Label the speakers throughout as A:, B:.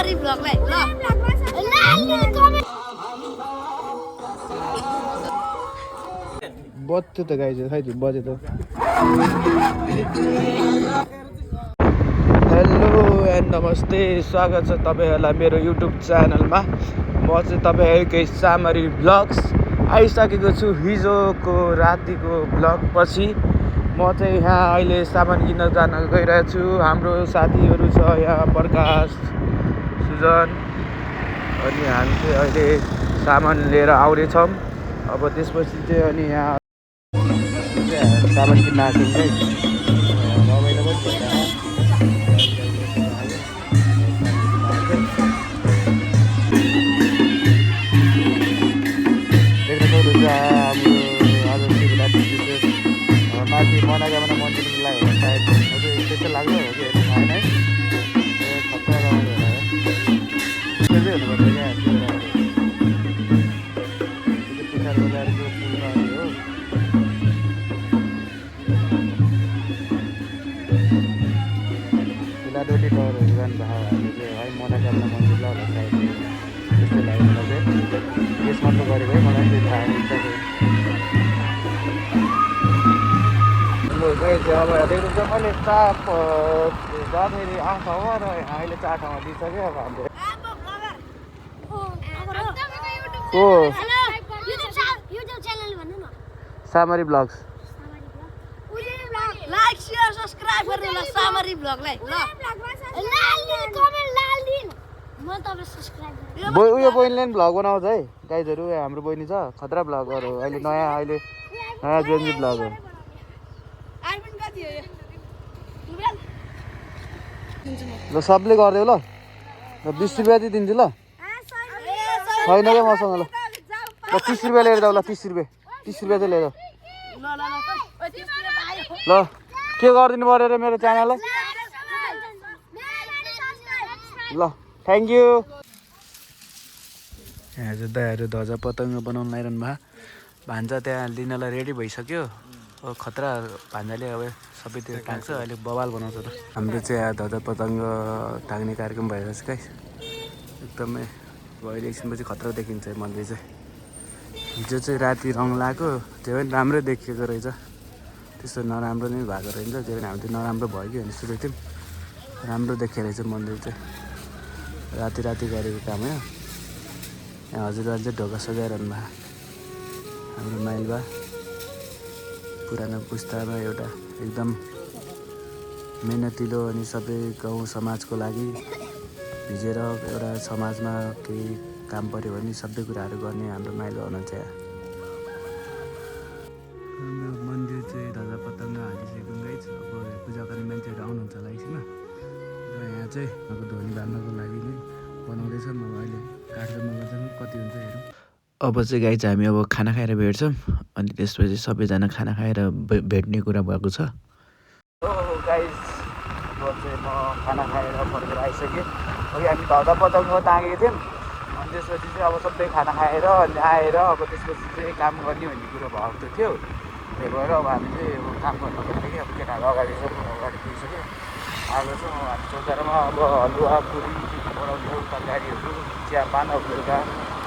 A: सामरी ब्लगलाई ल
B: बज्यो त गाइज खै बज्यो त हेलो एन्ड नमस्ते स्वागत छ तपाईँहरूलाई मेरो युट्युब च्यानलमा म चाहिँ तपाईँहरूकै सामरी ब्लग्स आइसकेको छु हिजोको रातिको ब्लग पछि म चाहिँ यहाँ अहिले सामान किन्न जान गइरहेको छु हाम्रो साथीहरू छ यहाँ प्रकाश सुजन अनि हामी चाहिँ अहिले सामान लिएर आउनेछौँ अब त्यसपछि चाहिँ अनि यहाँ सामान किन्न आएको चाहिँ रमाइलो पनि देख्न सक्नुहुन्छ हाम्रो आज शिवरात्रि विशेष माथि मनोकामना मन्दिरमा लाग्यो सायद हजुर त्यस्तो लाग्यो हो कि हेर्नु भएन है खतरा रमाइलो होला त्यस्तै हुनुपर्छ क्या शिवरात्रि पुच्छार बजारको पुलमा हो डोटी टावरहरू जानुभयो हामीले चाहिँ है मनोकामना मन्दिर ल होला सायद त्यस्तो लाग्यो मलाई चाहिँ केस मात्र गरेको है मलाई चाहिँ थाहा हुन्छ अब हेर्नुहुन्छ मैले चाप जाँदाखेरि 8 ठाउँमा र अहिले 4 ठाउँमा दिइसक्यो अब हाम्रो सामरी ब्लग्स
A: लाइक शेयर सब्स्क्राइब गर्नु ल सामरी ब्लगलाई ल
B: उयो बहिनीले पनि भ्लग बनाउँछ है गाइजहरू हाम्रो बहिनी छ खतरा भ्लगहरू अहिले नयाँ जेन्जी भ्लग हो ल सबले गरिदेऊ ल 20 रुपियाँ चाहिँ दिन्छु ल छैन क्या मसँग ल 30 रुपियाँ लिएर जाऊ ल 30 रुपियाँ चाहिँ लिएर ल के गरिदिनु पऱ्यो अरे मेरो च्यानललाई ल थ्याङ्क यू यहाँ चाहिँ दाइहरू ध्वजा पतङ्ग बनाउनु लाइरहनु भयो भान्जा त्यहाँ लिनलाई रेडी भइसक्यो अब खतरा भान्जाले अब सबैतिर टाँग्छ अहिले बवाल बनाउँछ त हाम्रो चाहिँ यहाँ ध्वजा पतङ्ग टाँग्ने कार्यक्रम भइरहेछ गाइस एकदमै अहिले एकछिनपछि खतरा देखिन्छ मन्दिर चाहिँ हिजो चाहिँ राति रङ लगाएको त्यो पनि राम्रै देखिएको रहेछ त्यस्तो नराम्रो नै भएको रहेछ त्यो पनि हामी त नराम्रो भयो कि भने सोचेको थियौँ राम्रो देखिएको रहेछ मन्दिर चाहिँ राति गरेको काम हो यहाँ हजुरबाले चाहिँ ढोका सजाइरहनु भयो हाम्रो माइलबा पुरानो पुस्तामा एउटा एकदम मेहनतिलो अनि सबै गाउँ समाजको लागि भिजेर एउटा समाजमा केही काम पऱ्यो भने सबै कुराहरू गर्ने हाम्रो माइलो हुनुहुन्छ यहाँ हाम्रो मन्दिर चाहिँ ध्वजा पतङ्ग हालिसकेको गाइस अब पूजा गर्ने मान्छेहरू आउनुहुन्छ होला एकछिनमा र यहाँ चाहिँ अब ध्वनि बाँध्नको लागि नै बनाउँदैछौँ अब अहिले काठजम्मा गर्छौँ कति हुन्छ हेरौँ अब चाहिँ गाइस हामी अब खाना खाएर भेट्छौँ अनि त्यसपछि सबैजना खाना खाएर भेट्ने कुरा भएको छ गाइस अब चाहिँ म खाना खाएर फर्केर आइसकेँ अघि हामी ध्वजा पतङ्ग टाँगेको थियौँ अनि त्यसपछि चाहिँ अब सबै खाना खाएर अनि आएर अब त्यसपछि चाहिँ काम गर्ने भन्ने कुरो भएको थियो त्यही भएर अब हामी चाहिँ काम गर्नु पर्थ्यो कि अब केटाहरू अगाडि पुगिसक्यो आएको छौँ हामी चौतारामा अब हलुवा पुरी बनाउने तरकारीहरू चियापान अब बेलुका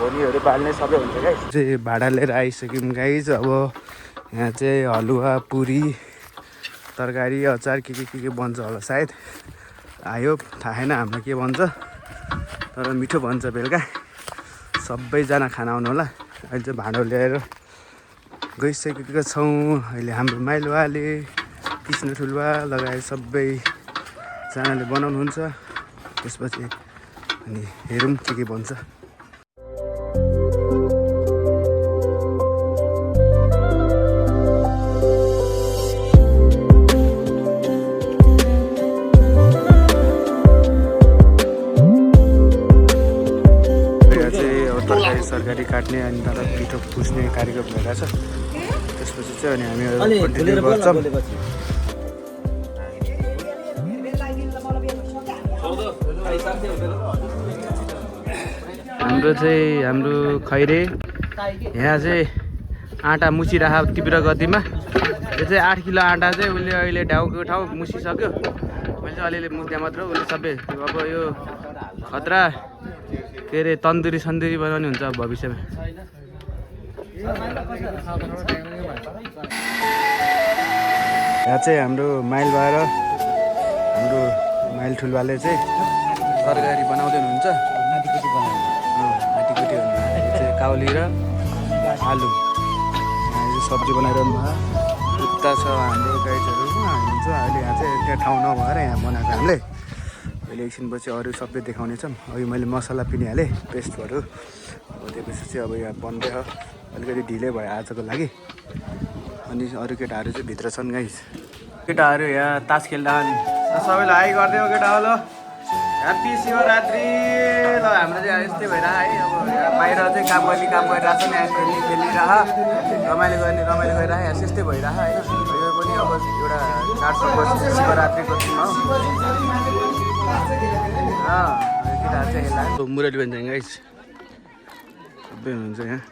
B: भोनीहरू बाल्ने सबै हुन्छ गाइस चाहिँ भाडा लिएर आइसक्यौँ गाइस अब यहाँ चाहिँ हलुवा पुरी तरकारी अचार के बन्छ होला सायद आयो थाहा छैन हाम्रो के बन्छ तर मिठो बन्छ बेलुका सबैजना खाना आउनु होला अहिले चाहिँ भाँडो ल्याएर गइसकेका छौँ अहिले हाम्रो माइलवाले कृष्ण ठुलबा लगायत सबैजनाले बनाउनुहुन्छ त्यसपछि अनि हेरौँ के बन्छ तरकारी काट्ने अनि तर पिठो पुस्ने कार्यक्रम भइरहेछ त्यसपछि चाहिँ अनि हामी कन्टिन्यू गर्छौँ हाम्रो खैरे यहाँ चाहिँ आँटा मुछिराख तीव्र गतिमा यो चाहिँ 8 किलो आँटा चाहिँ उसले अहिले ठाउँ मुछिसक्यो मैले चाहिँ अलिअलि मुछ्दा मात्र उसले सबै अब यो खतरा के अरे तन्दुरी सन्दुरी बनाउने हुन्छ अब भविष्यमा। यहाँ चाहिँ हाम्रो माइल भएर हाम्रो माइल ठुलबाले चाहिँ तरकारी बनाउँदै हुनुहुन्छ। माटीकुटी भन्नु चाहिँ काउली र आलु सब्जी बनाइरहनु भयो। जुत्ता छ हाम्रो गाइजहरू हुन्छ। अहिले यहाँ चाहिँ त्यहाँ ठाउँ नभएर यहाँ बनाएको हामीले। अहिले एकछिनपछि अरू सबै देखाउनेछौँ। अघि मैले मसला पिनिहालेँ पेस्टहरू। अब त्यसपछि चाहिँ अब यहाँ बन्दै हो। अलिकति ढिलै भयो आजको लागि। अनि अरू केटाहरू चाहिँ भित्र छन् गाइस। केटाहरू यहाँ तास खेल्दा सबैलाई हाई गरिदियो केटा हो। ल ह्याप्पी शिवरात्रि। ल हाम्रो चाहिँ यस्तै भइरह है। अब यहाँ बाहिर चाहिँ काम गरिरहेको छ नि। यहाँ खेलिरह रमाइलो गरिरह यहाँ त्यस्तै भइरह होइन। यो पनि अब एउटा चाडपर्व शिवरात्रिको दिन हो। केटाहरू चाहिँ यसलाई मुरली भन्छ गाइस। सबै हुनुहुन्छ यहाँ।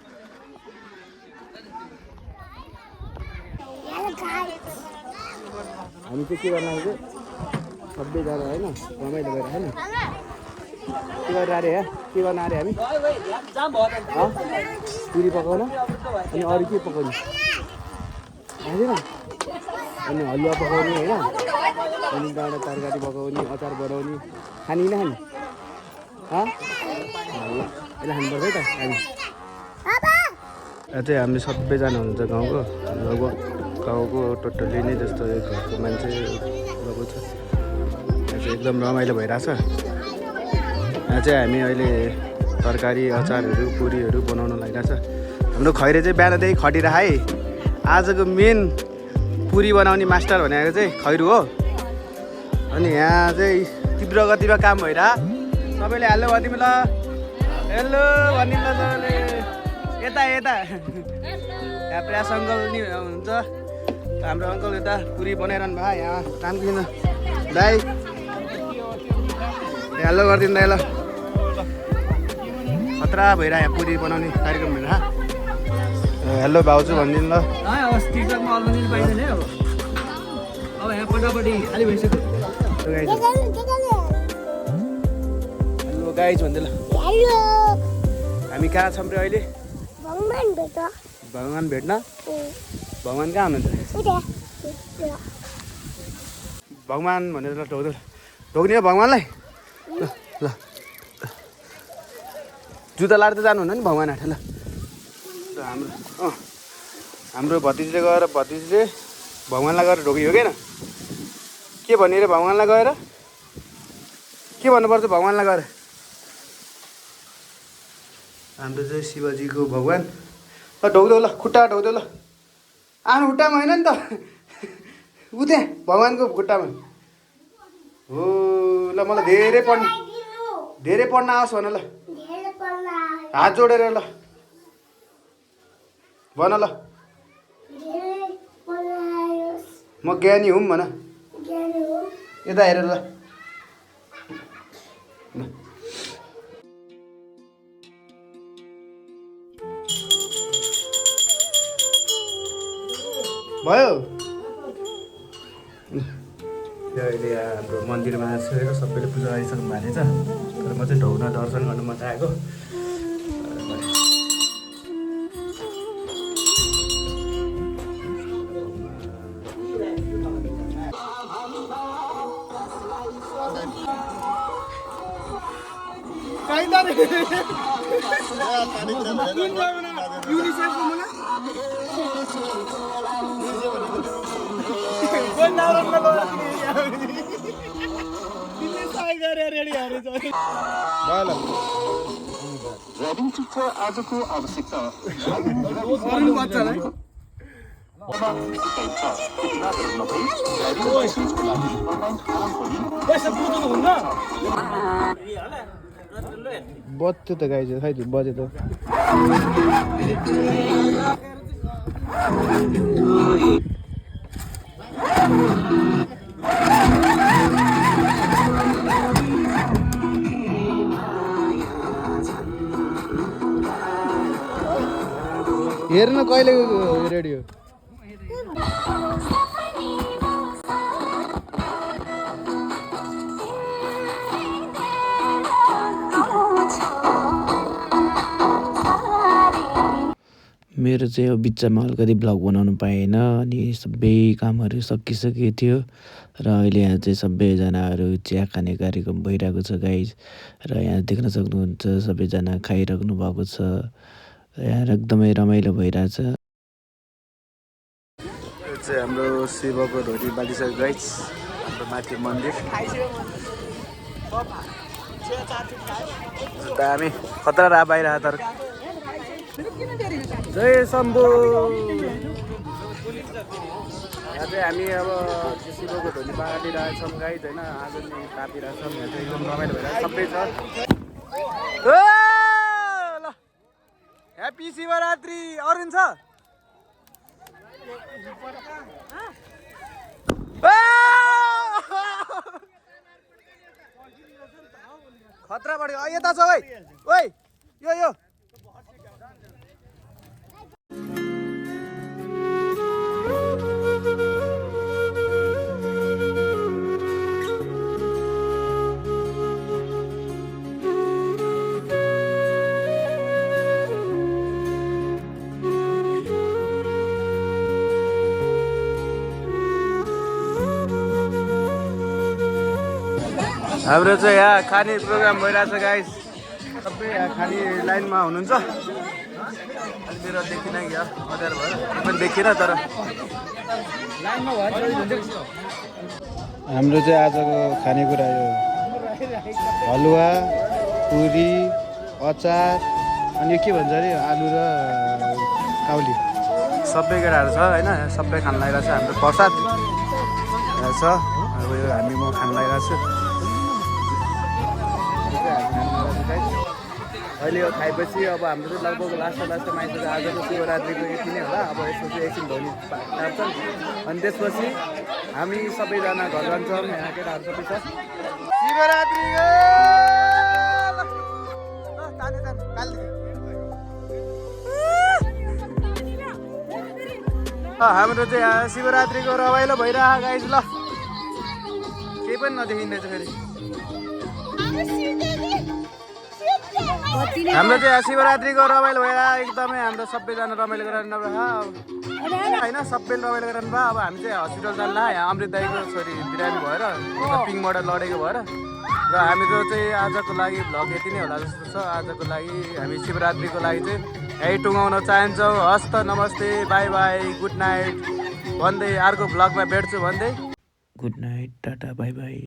B: हामी चाहिँ के गर्न आएको सबैजना होइन रमाइलो गरेर होइन के गरेर अरे यहाँ के गर्न अरे हामी पुरी पकाउन अनि अरू के पकाउने आउँदैन अनि हलुवा पकाउने होइन अनि डाँडा तरकारी पकाउने अचार बनाउने खाने कि नखाने यसलाई खानुपर्छ है त हामी यहाँ चाहिँ हामी सबैजना हुनुहुन्छ गाउँको लगभग गाउँको टोटल्ली नै जस्तो घरको मान्छे गएको छ। यहाँ चाहिँ एकदम रमाइलो भइरहेछ। यहाँ चाहिँ हामी अहिले तरकारी अचारहरू पुरीहरू बनाउन लागिरहेछ। हाम्रो खैरे चाहिँ बिहानदेखि खटिरह है। आजको मेन पुरी बनाउने मास्टर भनेको चाहिँ खैरू हो। अनि यहाँ चाहिँ तीव्र गतिमा काम भइरह। सबैले हेलो भनिदिनु ल हेलो भनिदिनु ल सबैले यता यता। यहाँ प्रयास अङ्कल नि हुनुहुन्छ हाम्रो अङ्कल यता पुरी बनाइरहनु भयो। यहाँ काम किन दाइ हेलो गरिदिनु दाइ ल खतरा भइरह यहाँ पुरी बनाउने कार्यक्रम भइरह। हेलो भाउजू भनिदिनु ल
C: टिकटकमा अल्मनी पाइँदैन है। अब यहाँ पटापटी खाली भइसक्यो।
B: हेलो गाइज भन्दै ल हामी कहाँ छौँ र अहिले भगवान् भेट्न। भगवान् कहाँ हुनुहुन्छ भगवान् भनेर ल ढोक्ने हो भगवान्लाई ल ल जुत्ता लाएर त जानुहुन्न नि भगवान् हाट ल हाम्रो भतिजीले गएर भतिजीले भगवान्लाई गएर ढोक्यो कि के भन्ने रे भगवान्लाई गएर के भन्नुपर्छ भगवान्लाई गएर हाम्रो चाहिँ शिवजीको भगवान् ल ढोक्देऊ ल खुट्टा ढोक्देऊ ल आफ्नो खुट्टामा होइन नि त उ त्यहाँ भगवान्को खुट्टामा हो। ल मलाई धेरै पढ्न आओस् भन ल हात जोडेर ल भन ल म ज्ञानी हुँ भन यता हेर ल भयो। अहिले हाम्रो मन्दिरमा आएर सबैले पूजा गरिसक्नु भएको छ। तर म चाहिँ ढोग्न दर्शन गर्नु मात्रै आएको।
D: आजको आवश्यकता
B: बत्यो त गाई चाहिँ खै बज्यो त हेर्नु कहिले रेडियो मेरो चाहिँ अब बिचमा अलिकति भ्लग बनाउनु पाएन अनि सबै कामहरू सकिसकेको थियो र अहिले यहाँ चाहिँ सबैजनाहरू चिया खाने कार्यक्रम भइरहेको छ गाइज र यहाँ देख्न सक्नुहुन्छ सबैजना खाइराख्नु भएको छ यहाँ एकदमै रमाइलो भइरहेछ। यो चाहिँ हाम्रो शिवको ढोरी बालिसक्यो गाइज हाम्रो माथि मन्दिर दामी खतरा रा बाहिर तर जय शम्भु। यहाँ चाहिँ हामी अब शिवको ढोली बाँडिरहेछौँ गाइज होइन आज नि तापिरहेछौँ यहाँ चाहिँ एकदम रमाइलो भइरहेको सबै छ। ल ह्याप्पी शिवरात्रि अरुण छ खतरा बढ्यो यता छ ओइ ओइ यो हाम्रो चाहिँ यहाँ खाने प्रोग्राम भइरहेछ गाइस सबै यहाँ खाने लाइनमा हुनुहुन्छ। अलि मेरो देखिन क्या अँध्यारो भयो पनि देखिन तर हाम्रो चाहिँ आजको खानेकुरा यो हलुवा पुरी अचार अनि के भन्छ अरे आलु र काउली सबै केटाहरू छ होइन सबै खान लागिरहेको छ। हाम्रो प्रसाद छ अब यो हामी म खान लागिरहेको छु। अहिले यो खाएपछि अब हाम्रो चाहिँ लगभग लास्टमा आइसक्यो आजको शिवरात्रिको यति नै होला। अब यसपछि एकछिन ढोली ताप्छन् अनि त्यसपछि हामी सबैजना घर जान्छौँ। यहाँ केटाहरू सबै छ शिवरात्रिको हाम्रो चाहिँ यहाँ शिवरात्रिको रमाइलो भइरहेको गाइस ल केही पनि नदेखिँदैछ फेरि हाम्रो चाहिँ शिवरात्रिको रमाइलो भएर एकदमै हाम्रो सबैजना रमाइलो गराउनु होइन सबैले रमाइलो गराउनु भयो। अब हामी चाहिँ हस्पिटल जान्ला यहाँ अमृत दाईको छोरी बिरामी भएर पिङबाट लडेको भएर र हामी चाहिँ आजको लागि भ्लग यति नै होला जस्तो छ। आजको लागि हामी शिवरात्रिको लागि चाहिँ यही टुङ्गाउन चाहन्छौँ। हस्त नमस्ते बाई बाई गुड नाइट भन्दै अर्को भ्लगमा भेट्छु भन्दै good night tata bye by.